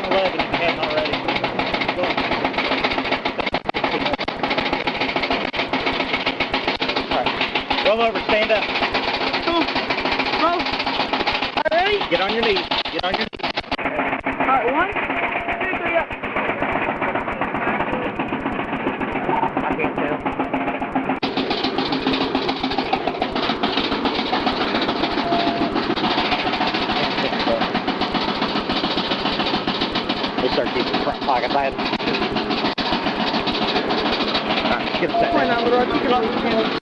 11 if you hadn't already. Alright, roll over, stand up. Come on, roll. Alright, ready? Get on your knees, get on your knees. Alright, 1, 2, 3, up. I can't tell. We start keeping the front pocket tight. Alright, get us that Point down. on the road, you can look.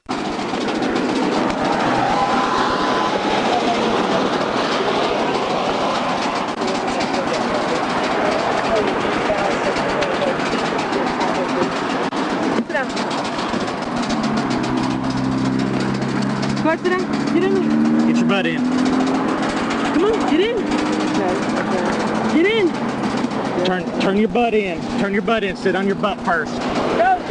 Sit down. Go ahead, sit down. Get in there. Get your butt in. Come on, get in. Get in. Turn your butt in. Turn your butt in. Sit on your butt first. Go.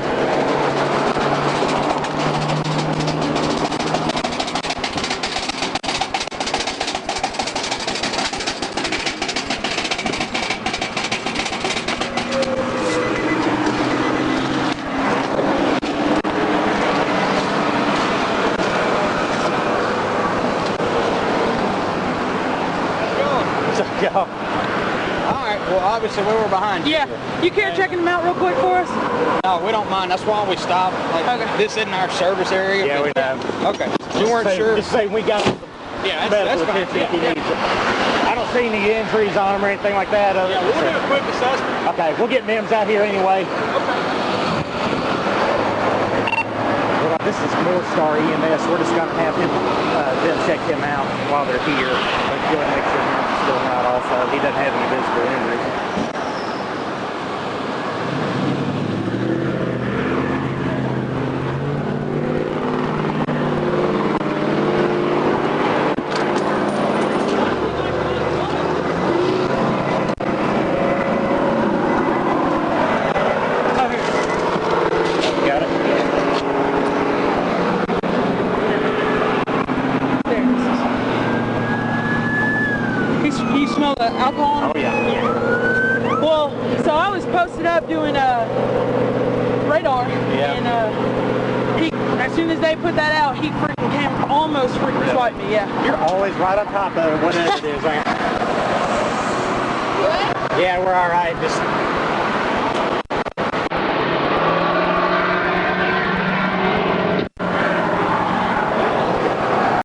Go. Alright, well obviously we were behind you. Yeah. You care checking them out real quick for us? No, we don't mind. That's why we stopped. Like, Okay. This isn't our service area. Yeah, we know. Okay. We weren't sure. Just say we got Yeah, medical that's fine. attention if he needs it. I don't see any injuries on him or anything like that. Yeah, we'll do a quick assessment. Okay, we'll get Mims out here anyway. Okay. Well, this is North Star EMS. We're just going to have him, them check him out while they're here. But go and make sure he's still not also. He doesn't have any visible injuries. Got it? You smell the alcohol? Oh, yeah. Well, so I was posted up doing radar, Yeah. and he, as soon as they put that out, he freaking came, almost freaking swiped me. Yeah. You're always right on top of it, whatever it is. Yeah, we're all right. Just